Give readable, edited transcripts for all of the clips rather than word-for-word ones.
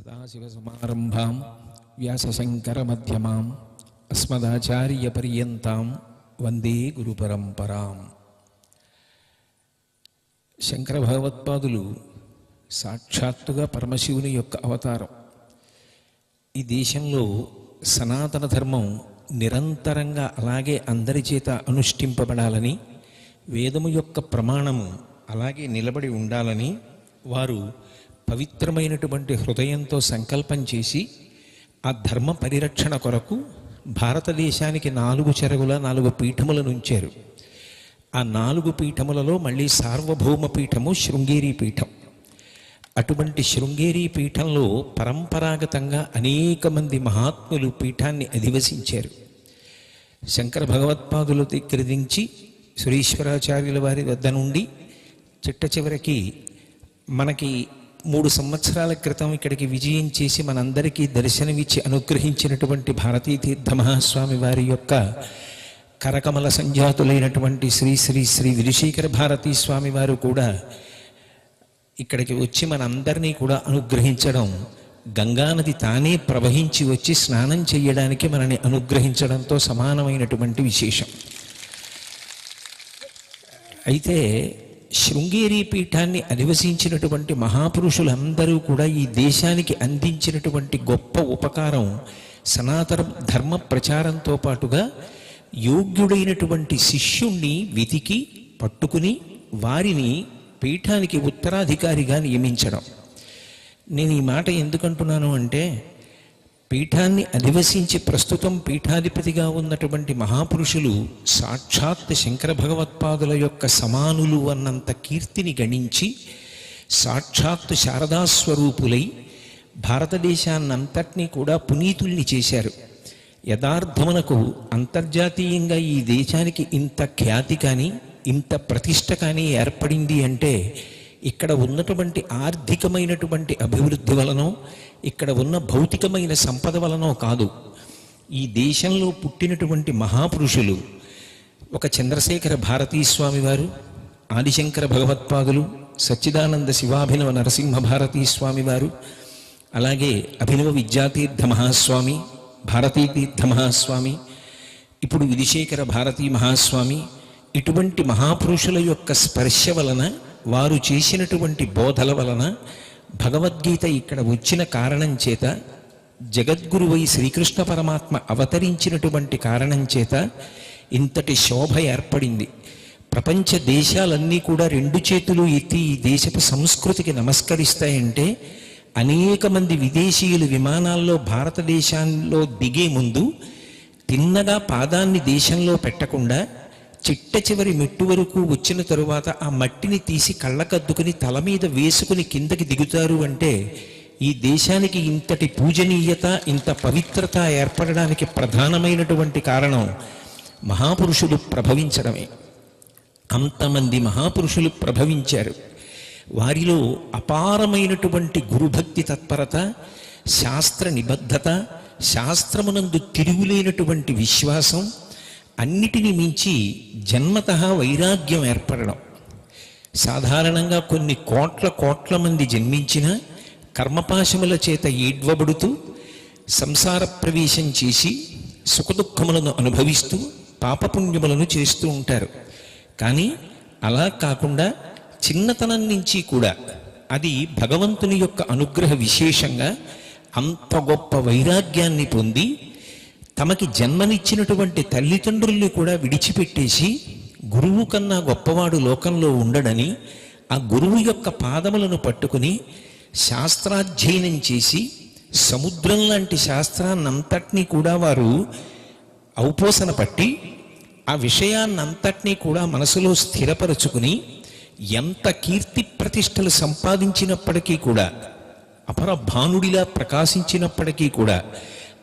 సదాశివసమారంభాం వ్యాసశంకరమధ్యమాం అస్మదాచార్యపర్యంతాం వందే గురుపరంపరాం. శంకర భగవత్పాదులు సాక్షాత్తుగా పరమశివుని యొక్క అవతారం. ఈ దేశంలో సనాతన ధర్మం నిరంతరంగా అలాగే అందరి చేత అనుష్ఠింపబడాలని, వేదము యొక్క ప్రమాణము అలాగే నిలబడి ఉండాలని వారు పవిత్రమైనటువంటి హృదయంతో సంకల్పం చేసి ఆ ధర్మ పరిరక్షణ కొరకు భారతదేశానికి 4 చెరగుల 4 పీఠములను ఉంచారు. ఆ 4 పీఠములలో మళ్ళీ సార్వభౌమ పీఠము శృంగేరి పీఠం. అటువంటి శృంగేరి పీఠంలో పరంపరాగతంగా అనేక మంది మహాత్ములు పీఠాన్ని అధివసించారు. శంకర భగవత్పాదుల దగ్గర నుంచి సురేశ్వరాచార్యుల వారి వద్ద నుండి చిట్ట చివరికి మనకి 3 సంవత్సరాల క్రితం ఇక్కడికి విజయం చేసి మనందరికీ దర్శనమిచ్చి అనుగ్రహించినటువంటి భారతీ తీర్థ మహాస్వామి వారి యొక్క కరకమల సంజాతులైనటువంటి శ్రీ శ్రీ శ్రీ విధుశేఖర భారతీ స్వామి వారు కూడా ఇక్కడికి వచ్చి మనందరినీ కూడా అనుగ్రహించడం, గంగానది తానే ప్రవహించి వచ్చి స్నానం చేయడానికి మనని అనుగ్రహించడంతో సమానమైనటువంటి విశేషం. అయితే శృంగేరి పీఠాన్ని అధివసించినటువంటి మహాపురుషులందరూ కూడా ఈ దేశానికి అందించినటువంటి గొప్ప ఉపకారం సనాతన ధర్మ ప్రచారంతో పాటుగా యోగ్యుడైనటువంటి శిష్యుణ్ణి వెతికి పట్టుకుని వారిని పీఠానికి ఉత్తరాధికారిగా నియమించడం. నేను ఈ మాట ఎందుకంటున్నాను అంటే, పీఠాన్ని అధివసించి ప్రస్తుతం పీఠాధిపతిగా ఉన్నటువంటి మహాపురుషులు సాక్షాత్ శంకర భగవత్పాదుల యొక్క సమానులు అన్నంత కీర్తిని గణించి సాక్షాత్ శారదాస్వరూపులై భారతదేశాన్నంతటినీ కూడా పునీతుల్ని చేశారు. యథార్థమునకు అంతర్జాతీయంగా ఈ దేశానికి ఇంత ఖ్యాతి కానీ ఇంత ప్రతిష్ట కానీ ఏర్పడింది అంటే ఇక్కడ ఉన్నటువంటి ఆర్థికమైనటువంటి అభివృద్ధి వలనో ఇక్కడ ఉన్న భౌతికమైన సంపద వలనో కాదు. ఈ దేశంలో పుట్టినటువంటి మహాపురుషులు ఒక చంద్రశేఖర భారతీ స్వామి వారు, ఆదిశంకర భగవత్పాదులు, సచ్చిదానంద శివాభినవ నరసింహ భారతీ స్వామి వారు, అలాగే అభినవ విద్యాతీర్థ మహాస్వామి, భారతీ తీర్థ మహాస్వామి, ఇప్పుడు విధుశేఖర భారతీ మహాస్వామి, ఇటువంటి మహాపురుషుల యొక్క స్పర్శ వలన, వారు చేసినటువంటి బోధల వలన, భగవద్గీత ఇక్కడ వచ్చిన కారణం చేత, జగద్గురువై శ్రీకృష్ణ పరమాత్మ అవతరించినటువంటి కారణం చేత ఇంతటి శోభ ఏర్పడింది. ప్రపంచ దేశాలన్నీ కూడా 2 చేతులు ఎత్తి ఈ దేశపు సంస్కృతికి నమస్కరిస్తాయంటే, అనేక మంది విదేశీయులు విమానాల్లో భారతదేశంలో దిగే ముందు తిన్నగా పాదాన్ని దేశంలో పెట్టకుండా చిట్ట చివరి మెట్టు వరకు వచ్చిన తరువాత ఆ మట్టిని తీసి కళ్ళకద్దుకుని తల మీద వేసుకుని కిందకి దిగుతారు అంటే, ఈ దేశానికి ఇంతటి పూజనీయత, ఇంత పవిత్రత ఏర్పడడానికి ప్రధానమైనటువంటి కారణం మహాపురుషులు ప్రభవించడమే. అంతమంది మహాపురుషులు ప్రభవించారు. వారిలో అపారమైనటువంటి గురుభక్తి తత్పరత, శాస్త్ర నిబద్ధత, శాస్త్రమునందు తిరుగులేనటువంటి విశ్వాసం, అన్నిటినీ మించి జన్మతః వైరాగ్యం ఏర్పడడం. సాధారణంగా కొన్ని కోట్ల మంది జన్మించిన కర్మపాశముల చేత ఈడ్వబడుతూ సంసార ప్రవేశం చేసి సుఖదుఖములను అనుభవిస్తూ పాపపుణ్యములను చేస్తూ ఉంటారు. కానీ అలా కాకుండా చిన్నతనం నుంచి కూడా అది భగవంతుని యొక్క అనుగ్రహ విశేషంగా అంత గొప్ప వైరాగ్యాన్ని పొంది తమకి జన్మనిచ్చినటువంటి తల్లిదండ్రుల్ని కూడా విడిచిపెట్టేసి గురువు కన్నా గొప్పవాడు లోకంలో ఉండడని ఆ గురువు యొక్క పాదములను పట్టుకుని శాస్త్రాధ్యయనం చేసి సముద్రం లాంటి శాస్త్రాన్నంతటినీ కూడా వారు ఔపోసన పట్టి ఆ విషయాన్నంతటినీ కూడా మనసులో స్థిరపరచుకుని ఎంత కీర్తి ప్రతిష్టలు సంపాదించినప్పటికీ కూడా, అపర భానుడిలా ప్రకాశించినప్పటికీ కూడా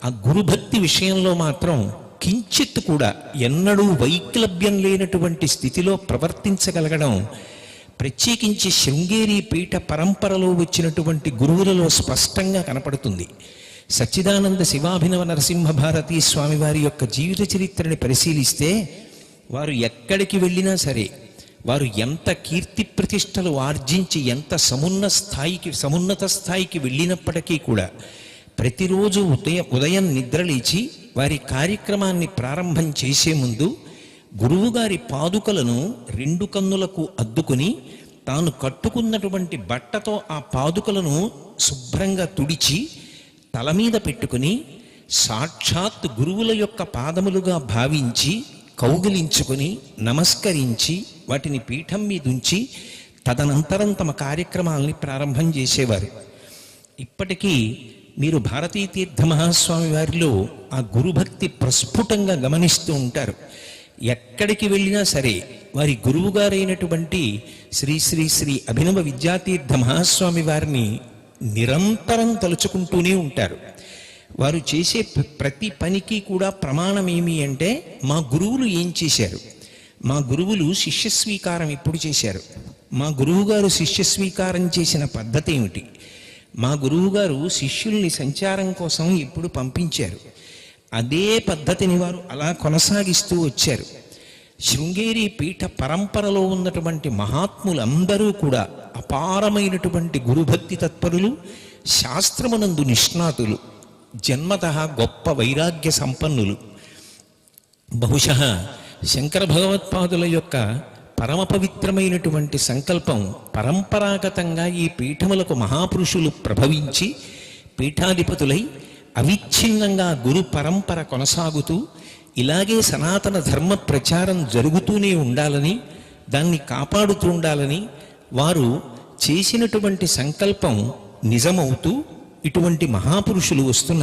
ఆ గురుభక్తి విషయంలో మాత్రం కించిత్ కూడా ఎన్నడూ వైక్లభ్యం లేనటువంటి స్థితిలో ప్రవర్తించగలగడం ప్రత్యేకించి శృంగేరి పీఠ పరంపరలో వచ్చినటువంటి గురువులలో స్పష్టంగా కనపడుతుంది. సచ్చిదానంద శివాభినవ నరసింహ భారతీ స్వామి వారి యొక్క జీవిత చరిత్రని పరిశీలిస్తే వారు ఎక్కడికి వెళ్ళినా సరే వారు ఎంత కీర్తి ప్రతిష్టలు ఆర్జించి ఎంత సమున్నత స్థాయికి వెళ్ళినప్పటికీ కూడా ప్రతిరోజు ఉదయం నిద్రలేచి వారి కార్యక్రమాన్ని ప్రారంభం చేసే ముందు గురువుగారి పాదుకలను 2 కన్నులకు అద్దుకుని తాను కట్టుకున్నటువంటి బట్టతో ఆ పాదుకలను శుభ్రంగా తుడిచి తల మీద పెట్టుకుని సాక్షాత్ గురువుల యొక్క పాదములుగా భావించి కౌగిలించుకొని నమస్కరించి వాటిని పీఠం మీదుంచి తదనంతరం తమ కార్యక్రమాలని ప్రారంభం చేసేవారు. ఇప్పటికీ మీరు భారతీ తీర్థ మహాస్వామి వారిలో ఆ గురుభక్తి ప్రస్ఫుటంగా గమనిస్తూ ఉంటారు. ఎక్కడికి వెళ్ళినా సరే వారి గురువుగారైనటువంటి శ్రీ శ్రీ శ్రీ అభినవ విద్యాతీర్థ మహాస్వామి వారిని నిరంతరం తలుచుకుంటూనే ఉంటారు. వారు చేసే ప్రతి పనికి కూడా ప్రమాణం ఏమి అంటే, మా గురువులు ఏం చేశారు, మా గురువులు శిష్య స్వీకారం ఎప్పుడు చేశారు, మా గురువుగారు శిష్య స్వీకారం చేసిన పద్ధతి ఏమిటి, మా గురువుగారు శిష్యుల్ని సంచారం కోసం ఎప్పుడు పంపించారు, అదే పద్ధతిని వారు అలా కొనసాగిస్తూ వచ్చారు. శృంగేరి పీఠ పరంపరలో ఉన్నటువంటి మహాత్ములందరూ కూడా అపారమైనటువంటి గురుభక్తి తత్పరులు, శాస్త్రమునందు నిష్ణాతులు, జన్మతః గొప్ప వైరాగ్య సంపన్నులు. బహుశః శంకర భగవత్పాదుల యొక్క పరమ పవిత్రమైనటువంటి సంకల్పం పరంపరాగతంగా ఈ పీఠములకు మహాపురుషులు ప్రభవించి పీఠాధిపతులై అవిచ్ఛిన్నంగా గురు పరంపర కొనసాగుతూ ఇలాగే సనాతన ధర్మ ప్రచారం జరుగుతూనే ఉండాలని, దాన్ని కాపాడుతూ ఉండాలని వారు చేసినటువంటి సంకల్పం నిజమవుతూ ఇటువంటి మహాపురుషులు వస్తున్నారు.